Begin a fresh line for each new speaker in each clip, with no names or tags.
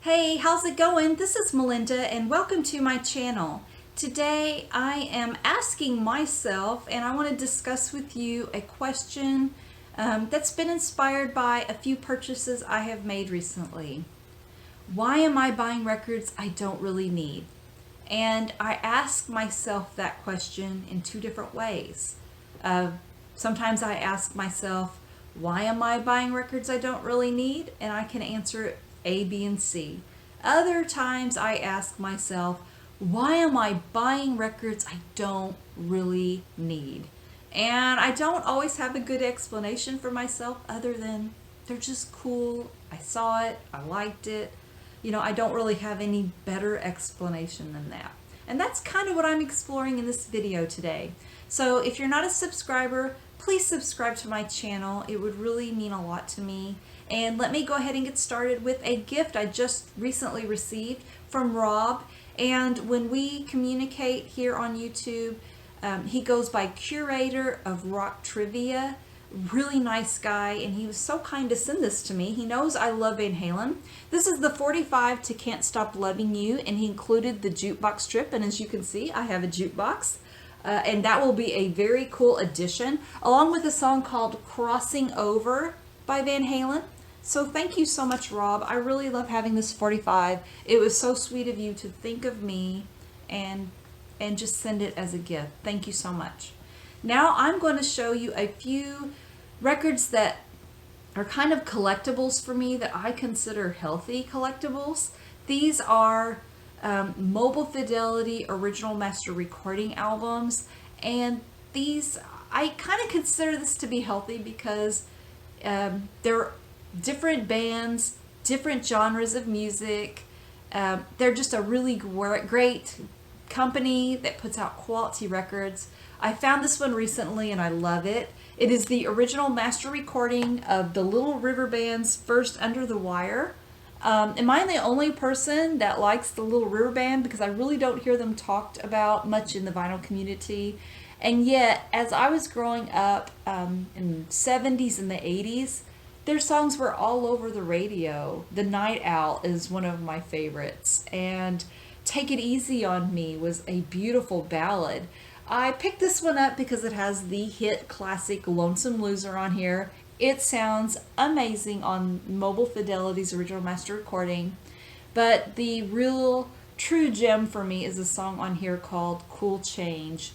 Hey, how's it going? This is Melinda and welcome to my channel. Today I am asking myself and I want to discuss with you a question that's been inspired by a few purchases I have made recently. Why am I buying records I don't really need? And I ask myself that question in two different ways. Sometimes I ask myself, why am I buying records I don't really need? And I can answer A, B, and C. Other times I ask myself, why am I buying records I don't really need? And I don't always have a good explanation for myself other than they're just cool. I saw it, I liked it. I don't really have any better explanation than that. And that's kind of what I'm exploring in this video today. So if you're not a subscriber, please subscribe to my channel. It would really mean a lot to me. And let me go ahead and get started with a gift I just recently received from Rob. And when we communicate here on YouTube, he goes by Curator of Rock Trivia. Really nice guy, and he was so kind to send this to me. He knows I love Van Halen. This is the 45 to Can't Stop Loving You, and he included the jukebox strip, and as you can see, I have a jukebox. And that will be a very cool addition, along with a song called Crossing Over by Van Halen. So thank you so much, Rob. I really love having this 45. It was so sweet of you to think of me and just send it as a gift. Thank you so much. Now I'm going to show you a few records that are kind of collectibles for me that I consider healthy collectibles. These are Mobile Fidelity original master recording albums, and these, I kind of consider this to be healthy because they're different bands, different genres of music. They're just a really great company that puts out quality records. I found this one recently and I love it. It is the original master recording of the Little River Band's first Under the Wire. Am I the only person that likes the Little River Band? Because I really don't hear them talked about much in the vinyl community. And yet, as I was growing up in the 70s and the 80s, their songs were all over the radio. The Night Owl is one of my favorites. And Take It Easy on Me was a beautiful ballad. I picked this one up because it has the hit classic Lonesome Loser on here. It sounds amazing on Mobile Fidelity's original master recording. But the real true gem for me is a song on here called Cool Change.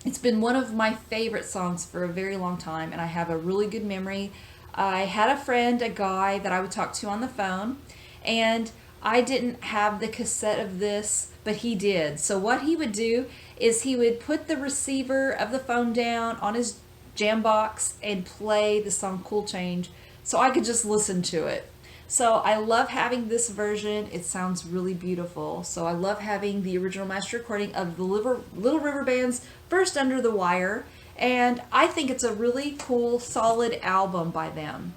It's been one of my favorite songs for a very long time, and I have a really good memory. I had a friend, a guy that I would talk to on the phone, and I didn't have the cassette of this, but he did. So what he would do is he would put the receiver of the phone down on his jam box and play the song Cool Change so I could just listen to it. So I love having this version. It sounds really beautiful. So I love having the original master recording of the Little River Band's first Under the Wire. And I think it's a really cool, solid album by them.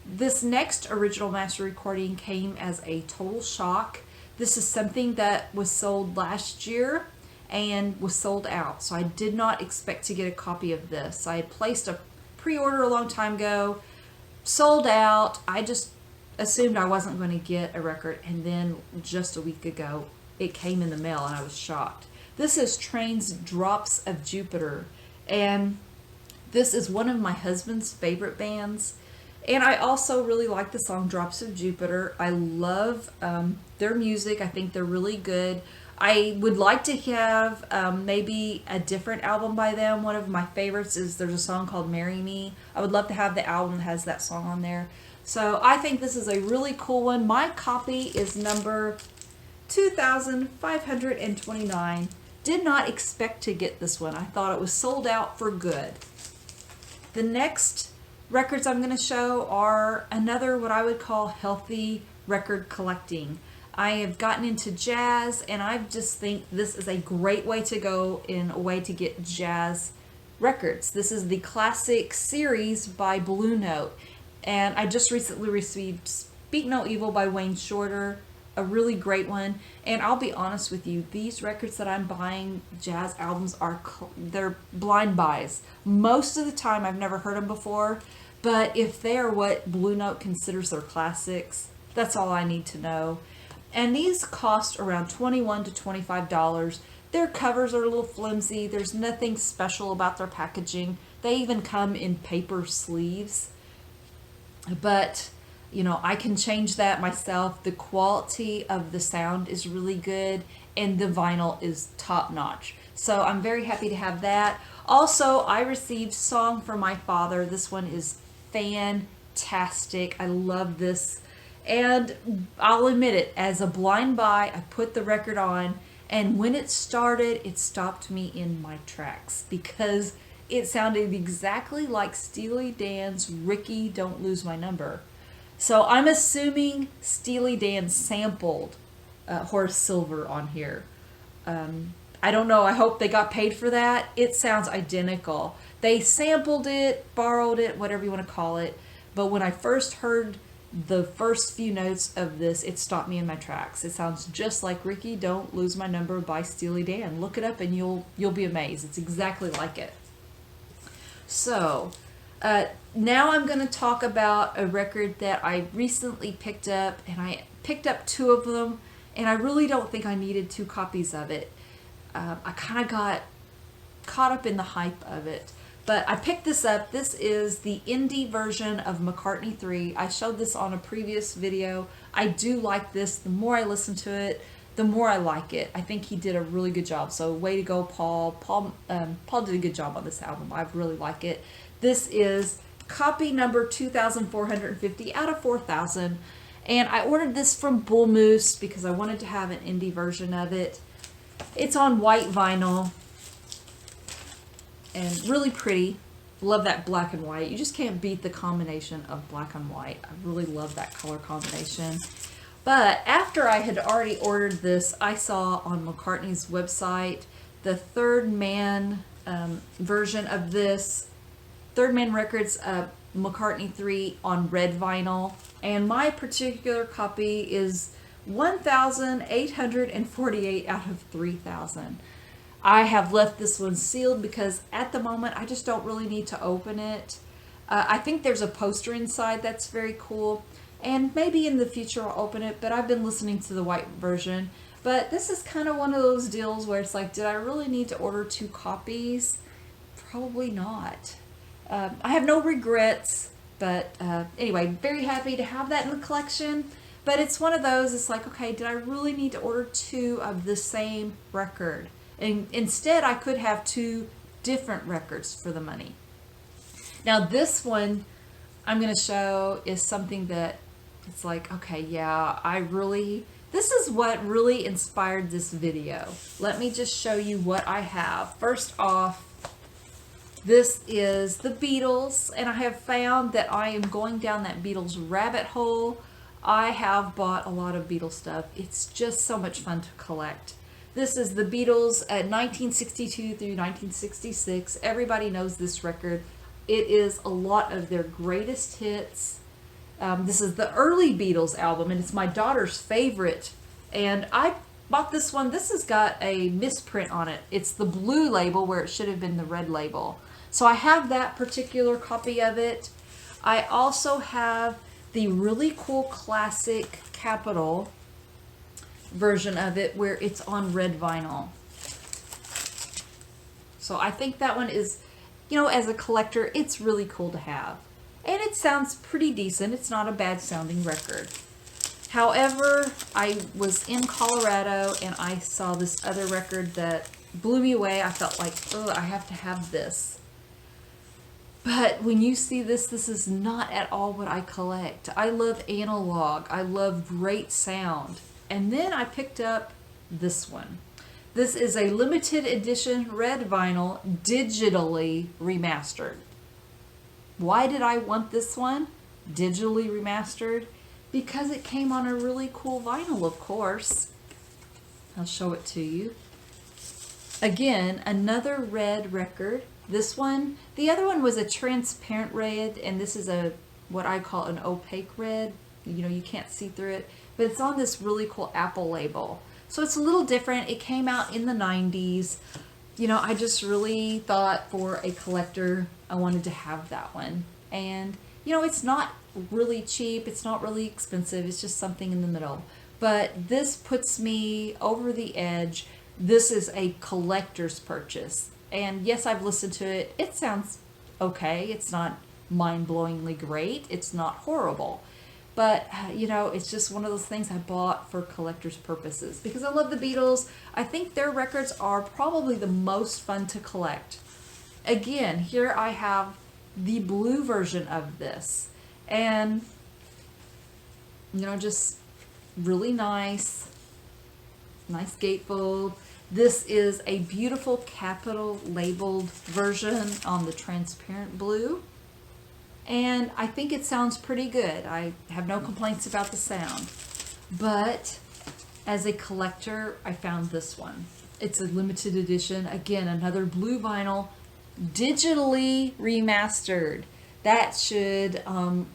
This next original master recording came as a total shock. This is something that was sold last year and was sold out. So I did not expect to get a copy of this. I had placed a pre-order a long time ago, sold out. I just assumed I wasn't going to get a record, and then just a week ago it came in the mail and I was shocked. This is Train's Drops of Jupiter, and this is one of my husband's favorite bands. And I also really like the song Drops of Jupiter. I love their music. I think they're really good. I would like to have maybe a different album by them. One of my favorites is there's a song called Marry Me. I would love to have the album that has that song on there. So I think this is a really cool one. My copy is number 2529. Did not expect to get this one. I thought it was sold out for good. The next records I'm going to show are another what I would call healthy record collecting. I have gotten into jazz, and I just think this is a great way to go in a way to get jazz records. This is the classic series by Blue Note, and I just recently received Speak No Evil by Wayne Shorter, a really great one. And I'll be honest with you, these records that I'm buying, jazz albums, they're blind buys. Most of the time I've never heard them before, but if they are what Blue Note considers their classics, That's all I need to know. And these cost around $21 to $25. Their covers are a little flimsy. There's nothing special about their packaging. They even come in paper sleeves. But, you know, I can change that myself. The quality of the sound is really good, and the vinyl is top notch. So I'm very happy to have that. Also, I received Song for My Father. This one is fantastic. I love this. And I'll admit it, as a blind buy, I put the record on, and when it started, it stopped me in my tracks because it sounded exactly like Steely Dan's Ricky Don't Lose My Number. So I'm assuming Steely Dan sampled Horace Silver on here. I don't know. I hope they got paid for that. It sounds identical. They sampled it, borrowed it, whatever you want to call it. But when I first heard the first few notes of this, it stopped me in my tracks. It sounds just like Ricky Don't Lose My Number by Steely Dan. Look it up and you'll be amazed. It's exactly like it. So now I'm going to talk about a record that I recently picked up, and I picked up 2 of them, and I really don't think I needed 2 copies of it. I kind of got caught up in the hype of it. But I picked this up. This is the indie version of McCartney 3. I showed this on a previous video. I do like this. The more I listen to it, the more I like it. I think he did a really good job. So way to go, Paul. Paul did a good job on this album. I really like it. This is copy number 2,450 out of 4,000. And I ordered this from Bull Moose because I wanted to have an indie version of it. It's on white vinyl. And really pretty. Love that black and white. You just can't beat the combination of black and white. I really love that color combination. But after I had already ordered this, I saw on McCartney's website the Third Man version of this. Third Man Records McCartney 3 on red vinyl. And my particular copy is 1,848 out of 3,000. I have left this one sealed because at the moment I just don't really need to open it. I think there's a poster inside that's very cool, and maybe in the future I'll open it, but I've been listening to the white version. But this is kind of one of those deals where it's like, did I really need to order 2 copies? Probably not. I have no regrets, but anyway, very happy to have that in the collection. But it's one of those, it's like, okay, did I really need to order 2 of the same record? And instead, I could have 2 different records for the money. Now, this one I'm going to show is something that it's like, okay, yeah, this is what really inspired this video. Let me just show you what I have. First off, this is the Beatles, and I have found that I am going down that Beatles rabbit hole. I have bought a lot of Beatles stuff. It's just so much fun to collect. This is the Beatles at 1962 through 1966. Everybody knows this record. It is a lot of their greatest hits. This is the early Beatles album, and it's my daughter's favorite. And I bought this one. This has got a misprint on it. It's the blue label where it should have been the red label. So I have that particular copy of it. I also have the really cool classic Capitol version of it where it's on red vinyl. So I think that one is, you know, as a collector, it's really cool to have. And it sounds pretty decent. It's not a bad sounding record. However, I was in Colorado and I saw this other record that blew me away. I felt like, oh, I have to have this. But when you see this, this is not at all what I collect. I love analog. I love great sound. And then I picked up this one. This is a limited edition red vinyl, digitally remastered. Why did I want this one digitally remastered? Because it came on a really cool vinyl, of course. I'll show it to you. Again, another red record. This one, the other one was a transparent red, and this is what I call an opaque red. You know, you can't see through it. But it's on this really cool Apple label. So it's a little different. It came out in the 90s. You know, I just really thought for a collector, I wanted to have that one. And, you know, it's not really cheap, it's not really expensive, it's just something in the middle. But this puts me over the edge. This is a collector's purchase. And yes, I've listened to it. It sounds okay. It's not mind-blowingly great. It's not horrible. But, it's just one of those things I bought for collector's purposes because I love the Beatles. I think their records are probably the most fun to collect. Again, here I have the blue version of this. And, just really nice gatefold. This is a beautiful capital labeled version on the transparent blue. And I think it sounds pretty good. I have no complaints about the sound. But as a collector, I found this one. It's a limited edition. Again, another blue vinyl, digitally remastered. That should,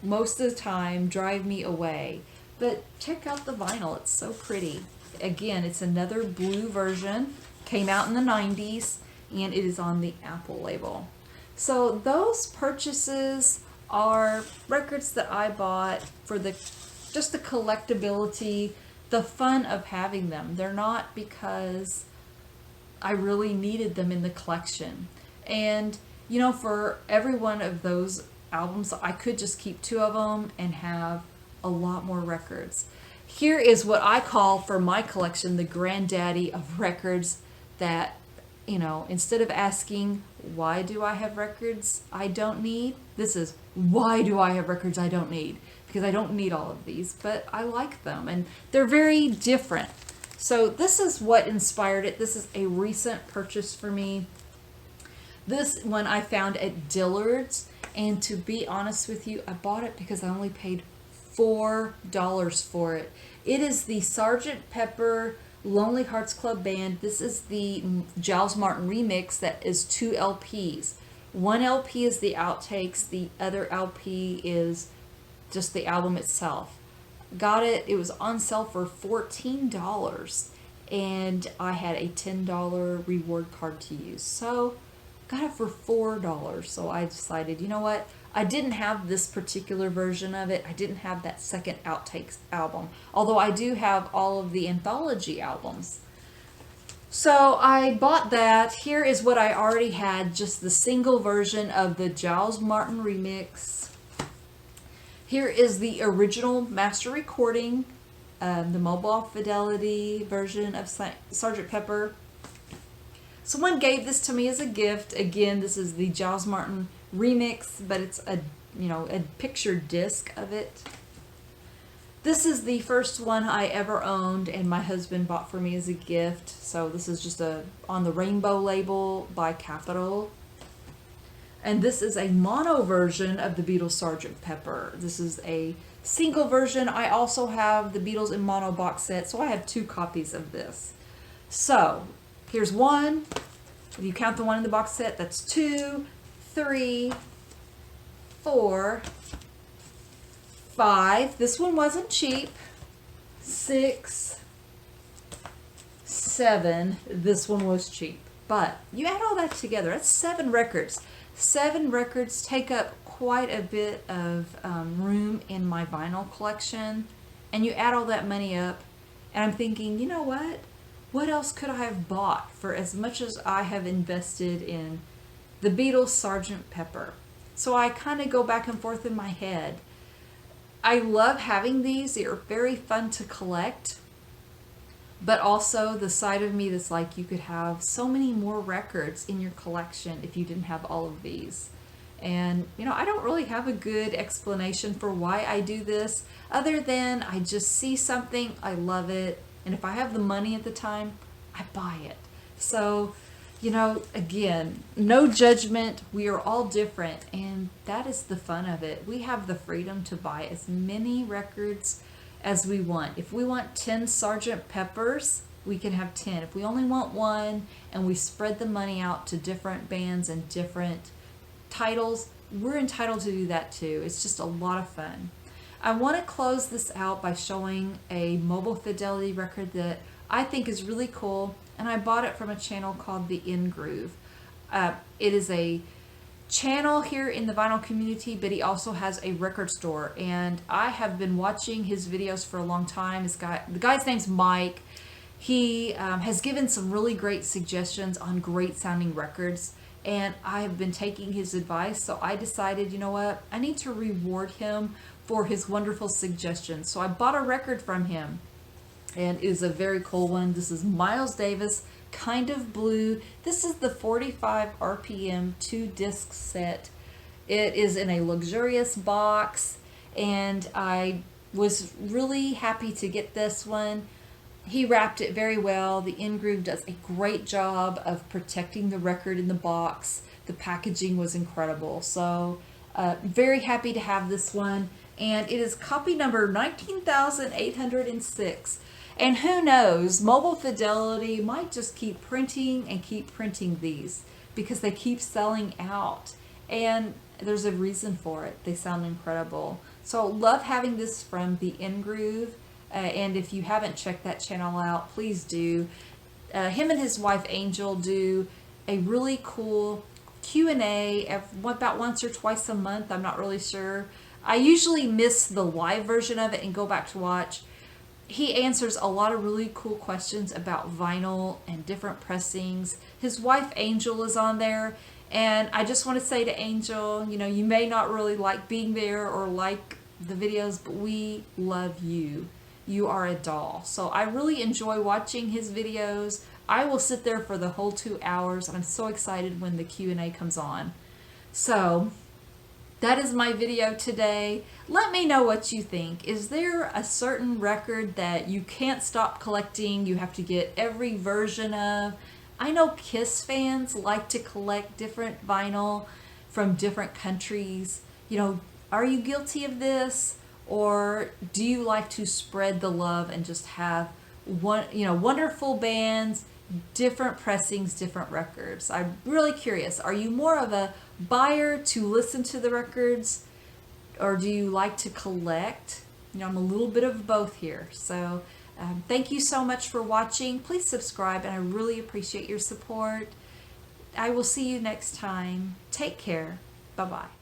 most of the time, drive me away. But check out the vinyl. It's so pretty. Again, it's another blue version. Came out in the 90s, and it is on the Apple label. So those purchases are records that I bought for just the collectability, the fun of having them. They're not because I really needed them in the collection. And, for every one of those albums, I could just keep 2 of them and have a lot more records. Here is what I call for my collection the granddaddy of records that, instead of asking, why do I have records I don't need? This is, why do I have records I don't need? Because I don't need all of these, but I like them and they're very different. So this is what inspired it. This is a recent purchase for me. This one I found at Dillard's, and to be honest with you, I bought it because I only paid $4 for it. It is the Sgt. Pepper Lonely Hearts Club Band. This is the Giles Martin remix that is 2 LPs. One LP is the outtakes, the other LP is just the album itself. Got it, it was on sale for $14, and I had a $10 reward card to use. So got it for $4. So I decided, you know what? I didn't have this particular version of it. I didn't have that second outtakes album, although I do have all of the anthology albums. So I bought that. Here is what I already had, just the single version of the Giles Martin remix. Here is the original master recording, the mobile fidelity version of Sgt. Pepper. Someone gave this to me as a gift. Again, this is the Giles Martin remix, but it's a picture disc of it. This is the first one I ever owned, and my husband bought for me as a gift. So this is just on the rainbow label by Capitol. And this is a mono version of the Beatles Sgt. Pepper. This is a single version. I also have the Beatles in mono box set, so I have 2 copies of this. So here's one. If you count the one in the box set, that's 2, 3, 4, 5. This one wasn't cheap. 6, 7. This one was cheap. But you add all that together, that's 7 records. 7 records take up quite a bit of room in my vinyl collection. And you add all that money up, and I'm thinking, you know what? What else could I have bought for as much as I have invested in the Beatles Sgt. Pepper? So I kind of go back and forth in my head. I love having these. They are very fun to collect. But also the side of me that's like, you could have so many more records in your collection if you didn't have all of these. And, I don't really have a good explanation for why I do this, other than I just see something, I love it, and if I have the money at the time, I buy it. So, again, no judgment. We are all different, and that is the fun of it. We have the freedom to buy as many records as we want. If we want 10 Sgt. Peppers, we can have 10. If we only want 1 and we spread the money out to different bands and different titles, we're entitled to do that too. It's just a lot of fun. I want to close this out by showing a mobile fidelity record that I think is really cool, and I bought it from a channel called The In Groove. It is a channel here in the vinyl community, but he also has a record store, and I have been watching his videos for a long time. The guy's name's Mike. He has given some really great suggestions on great sounding records, and I have been taking his advice. So I decided, you know what, I need to reward him for his wonderful suggestions. So I bought a record from him, and it is a very cool one. This is Miles Davis, Kind of Blue. This is the 45 RPM 2-disc set. It is in a luxurious box, and I was really happy to get this one. He wrapped it very well. The Ingroove does a great job of protecting the record in the box. The packaging was incredible. So very happy to have this one, and it is copy number 19,806. And who knows, Mobile Fidelity might just keep printing and keep printing these because they keep selling out. And there's a reason for it. They sound incredible. So love having this from the Ingroove. And if you haven't checked that channel out, please do. Him and his wife Angel do a really cool Q&A about once or twice a month. I'm not really sure. I usually miss the live version of it and go back to watch. He answers a lot of really cool questions about vinyl and different pressings. His wife Angel is on there, and I just want to say to Angel, you know, you may not really like being there or like the videos, but we love you. You are a doll. So I really enjoy watching his videos. I will sit there for the whole 2 hours, and I'm so excited when the Q&A comes on. So that is my video today. Let me know what you think. Is there a certain record that you can't stop collecting? You have to get every version of? I know Kiss fans like to collect different vinyl from different countries. You know, are you guilty of this? Or do you like to spread the love and just have wonderful bands, different pressings, different records? I'm really curious. Are you more of a buyer to listen to the records, or do you like to collect? You know, I'm a little bit of both here. So thank you so much for watching. Please subscribe, and I really appreciate your support. I will see you next time. Take care. Bye-bye.